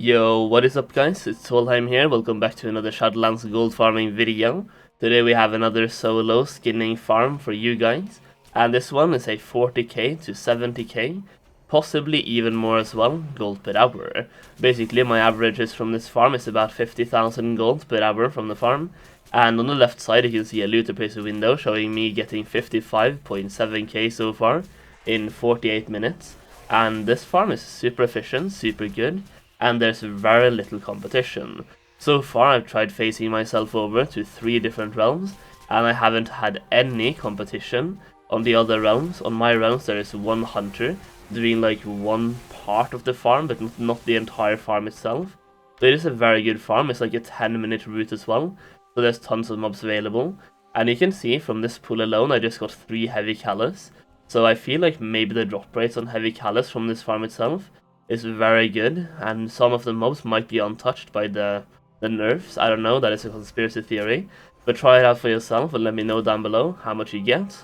Yo, what is up guys, it's Solheim here, welcome back to another Shadowlands gold farming video. Today we have another solo skinning farm for you guys, and this one is a 40k to 70k, possibly even more as well, gold per hour. Basically my averages from this farm is about 50,000 gold per hour from the farm, and on the left side you can see a loot appraiser window showing me getting 55.7k so far in 48 minutes, and this farm is super efficient, super good, and there's very little competition. So far I've tried phasing myself over to 3 different realms, and I haven't had any competition on the other realms. On my realms there is one hunter doing like one part of the farm, but not the entire farm itself. So it is a very good farm, it's like a 10-minute route as well, so there's tons of mobs available. And you can see from this pool alone I just got 3 Heavy Callous, so I feel like maybe the drop rates on Heavy Callous from this farm itself is very good, and some of the mobs might be untouched by the nerfs. I don't know, that is a conspiracy theory, but try it out for yourself and let me know down below how much you get.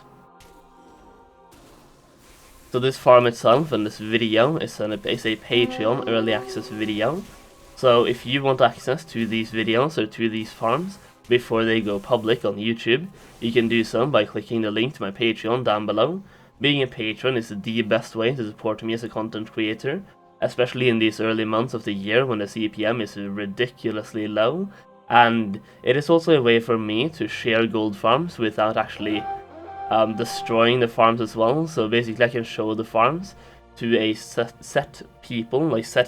So this farm itself and this video is a Patreon early access video, so if you want access to these videos or to these farms before they go public on YouTube, you can do so by clicking the link to my Patreon down below. Being a patron is the best way to support me as a content creator, especially in these early months of the year when the CPM is ridiculously low, and it is also a way for me to share gold farms without actually destroying the farms as well. So basically I can show the farms to a set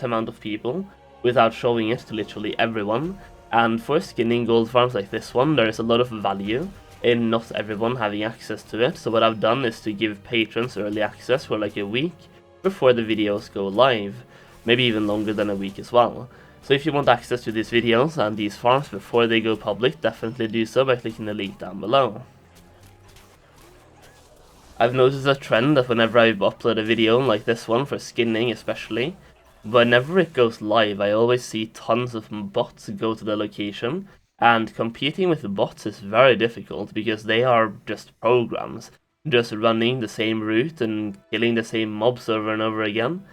amount of people without showing it to literally everyone. And for skinning gold farms like this one, there is a lot of value in not everyone having access to it. So what I've done is to give patrons early access for like a week before the videos go live, maybe even longer than a week as well. So if you want access to these videos and these farms before they go public, definitely do so by clicking the link down below. I've noticed a trend that whenever I upload a video like this one, for skinning especially, whenever it goes live I always see tons of bots go to the location, and competing with the bots is very difficult because they are just programs, just running the same route and killing the same mobs over and over again.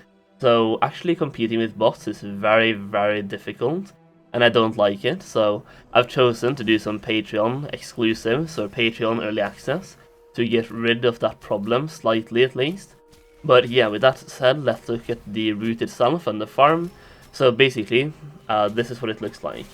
So actually competing with bots is very, very difficult, and I don't like it. So I've chosen to do some Patreon exclusives or Patreon early access to get rid of that problem, slightly at least. But yeah, with that said, let's look at the route itself and the farm. So basically, this is what it looks like.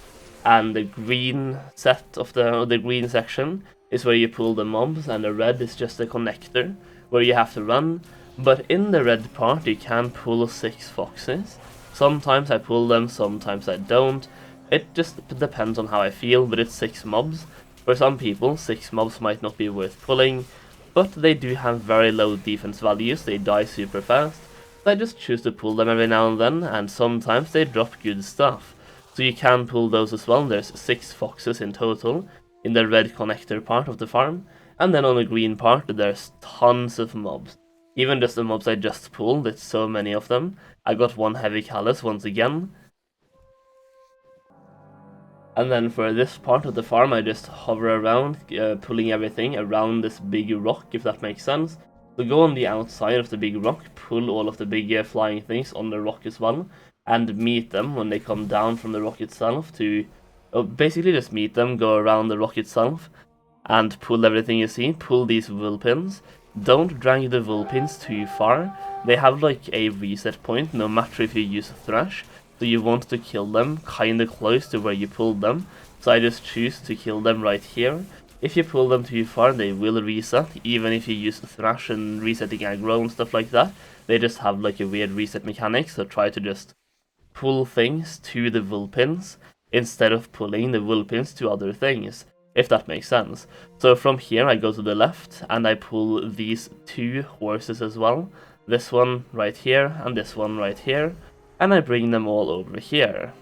And the green the green section is where you pull the mobs, and the red is just a connector where you have to run. But in the red part you can pull 6 foxes. Sometimes I pull them, sometimes I don't. It just depends on how I feel, but it's 6 mobs. For some people 6 mobs might not be worth pulling, but they do have very low defense values, they die super fast. So I just choose to pull them every now and then, and sometimes they drop good stuff. So you can pull those as well. There's 6 foxes in total in the red connector part of the farm, and then on the green part there's tons of mobs. Even just the mobs I just pulled, it's so many of them. I got 1 Heavy Callous once again. And then for this part of the farm I just hover around, pulling everything around this big rock, if that makes sense. So go on the outside of the big rock, pull all of the big flying things on the rock as well, and meet them when they come down from the rock itself to basically just meet them, go around the rock itself and pull everything you see. Pull these wool pins. Don't drag the wool pins too far. They have like a reset point no matter if you use a thrash, so you want to kill them kinda close to where you pulled them. So I just choose to kill them right here. If you pull them too far they will reset, even if you use the thrash and resetting aggro and stuff like that. They just have like a weird reset mechanic, so try to just pull things to the wool pins instead of pulling the wool pins to other things, if that makes sense. So from here I go to the left and I pull these 2 horses as well. This one right here and this one right here, and I bring them all over here.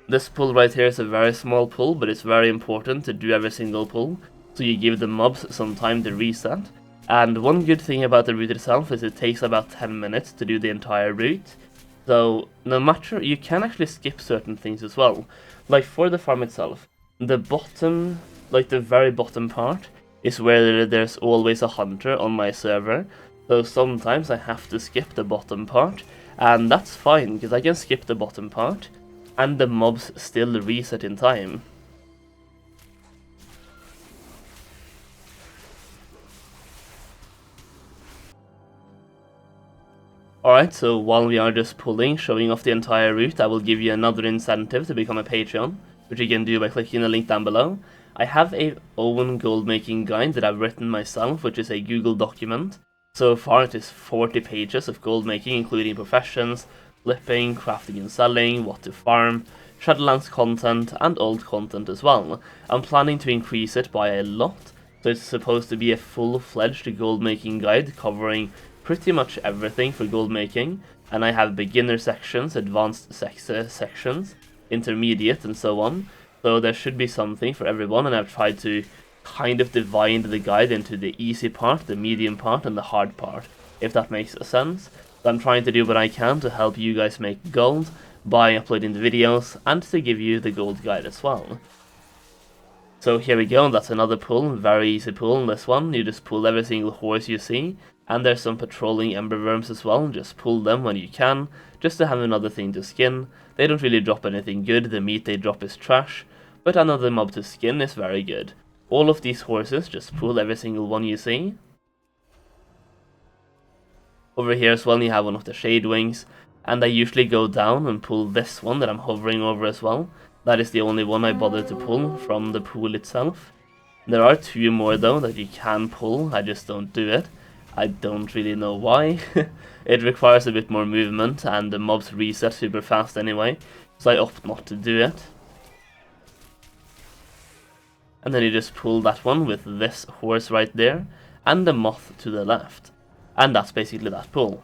This pull right here is a very small pull, but it's very important to do every single pull, so you give the mobs some time to reset. And one good thing about the route itself is it takes about 10 minutes to do the entire route. So no matter, you can actually skip certain things as well. Like for the farm itself, the bottom, like the very bottom part, is where there's always a hunter on my server. So sometimes I have to skip the bottom part, and that's fine, because I can skip the bottom part, and the mobs still reset in time. Alright, so while we are just pulling, showing off the entire route, I will give you another incentive to become a Patreon, which you can do by clicking the link down below. I have a own gold making guide that I've written myself, which is a Google document. So far it is 40 pages of gold making, including professions, flipping, crafting and selling, what to farm, Shadowlands content, and old content as well. I'm planning to increase it by a lot, so it's supposed to be a full-fledged gold making guide covering pretty much everything for gold making, and I have beginner sections, advanced sections, intermediate, and so on. So there should be something for everyone, and I've tried to kind of divide the guide into the easy part, the medium part, and the hard part, if that makes sense. So I'm trying to do what I can to help you guys make gold by uploading the videos, and to give you the gold guide as well. So here we go, that's another pull, very easy pull in this one. You just pull every single horse you see, and there's some patrolling ember worms as well, just pull them when you can, just to have another thing to skin. They don't really drop anything good, the meat they drop is trash, but another mob to skin is very good. All of these horses, just pull every single one you see. Over here as well you have one of the shade wings, and I usually go down and pull this one that I'm hovering over as well. That is the only one I bother to pull from the pool itself. There are 2 more though that you can pull, I just don't do it. I don't really know why. It requires a bit more movement, and the mobs reset super fast anyway, so I opt not to do it. And then you just pull that one with this horse right there, and the moth to the left. And that's basically that pull.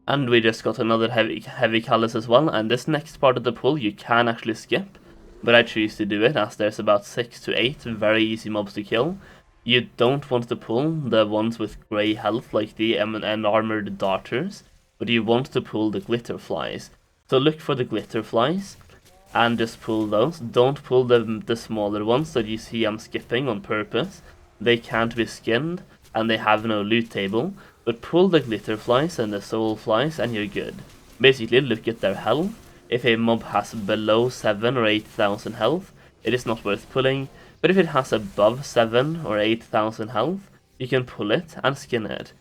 And we just got another heavy callous as well, and this next part of the pull you can actually skip, but I choose to do it as there's about 6 to 8 very easy mobs to kill. You don't want to pull the ones with grey health like the armored darters, but you want to pull the glitter flies. So look for the glitter flies and just pull those. Don't pull the smaller ones that you see I'm skipping on purpose. They can't be skinned and they have no loot table. But pull the glitter flies and the soul flies and you're good. Basically look at their health. If a mob has below 7 or 8,000 health, it is not worth pulling. But if it has above 7 or 8,000 health, you can pull it and skin it.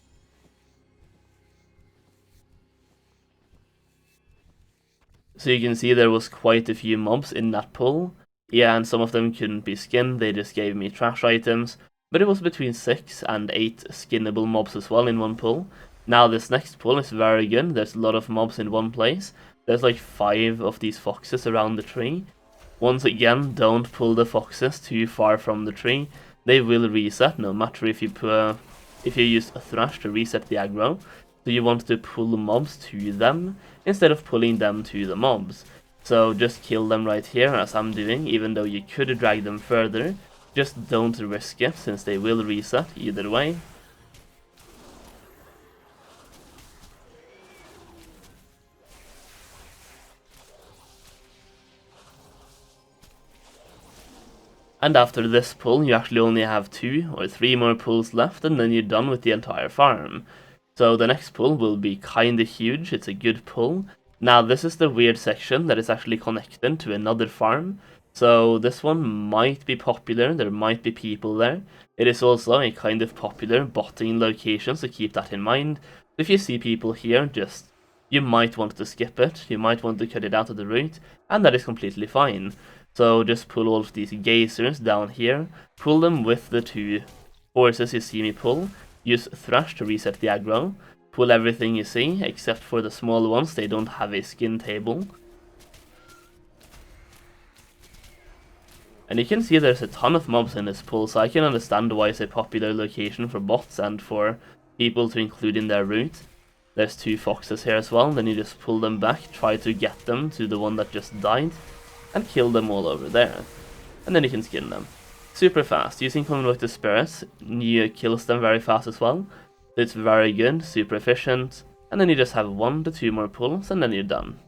So you can see there was quite a few mobs in that pull. Yeah, and some of them couldn't be skinned, they just gave me trash items. But it was between 6 and 8 skinnable mobs as well in one pull. Now this next pull is very good, there's a lot of mobs in one place. There's like 5 of these foxes around the tree. Once again, don't pull the foxes too far from the tree. They will reset, no matter if you use a thrash to reset the aggro. So you want to pull mobs to them, instead of pulling them to the mobs. So just kill them right here, as I'm doing, even though you could drag them further. Just don't risk it, since they will reset either way. And after this pull, you actually only have 2 or 3 more pulls left, and then you're done with the entire farm. So the next pull will be kinda huge, it's a good pull. Now this is the weird section that is actually connected to another farm. So this one might be popular, there might be people there. It is also a kind of popular botting location, so keep that in mind. If you see people here, you might want to skip it, you might want to cut it out of the route, and that is completely fine. So just pull all of these geysers down here, pull them with the 2 horses you see me pull, use thrash to reset the aggro, pull everything you see, except for the small ones, they don't have a skin table. And you can see there's a ton of mobs in this pull, so I can understand why it's a popular location for bots and for people to include in their route. There's 2 foxes here as well, then you just pull them back, try to get them to the one that just died, and kill them all over there. and then you can skin them. Super fast. Using Convoke Spirits, you kills them very fast as well. So it's very good, super efficient, and then you just have 1 to 2 more pulls, and then you're done.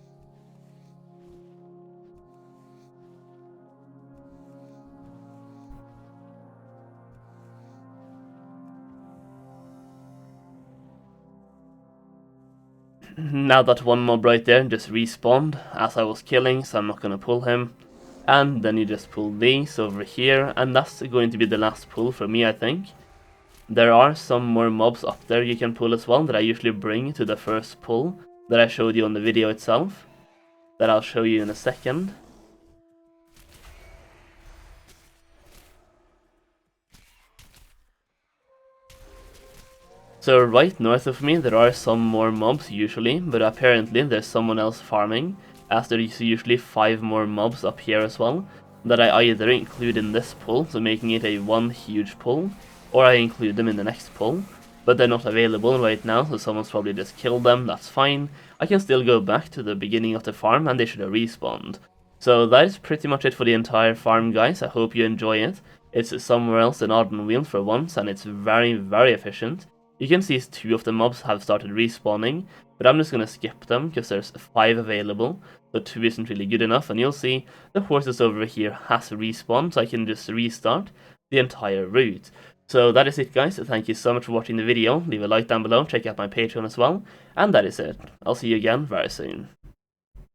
Now that one mob right there just respawned as I was killing, so I'm not gonna pull him. And then you just pull these over here, and that's going to be the last pull for me, I think. There are some more mobs up there you can pull as well that I usually bring to the first pull that I showed you on the video itself, that I'll show you in a second. So right north of me there are some more mobs usually, but apparently there's someone else farming, as there is usually 5 more mobs up here as well, that I either include in this pull, so making it a one huge pull, or I include them in the next pull, but they're not available right now, so someone's probably just killed them, that's fine. I can still go back to the beginning of the farm and they should have respawned. So that is pretty much it for the entire farm, guys. I hope you enjoy it. It's somewhere else in Ardenweald for once, and it's very, very efficient. You can see 2 of the mobs have started respawning, but I'm just gonna skip them because there's 5 available, so 2 isn't really good enough, and you'll see the horses over here has respawned, so I can just restart the entire route. So that is it, guys. Thank you so much for watching the video. Leave a like down below, check out my Patreon as well, and that is it. I'll see you again very soon.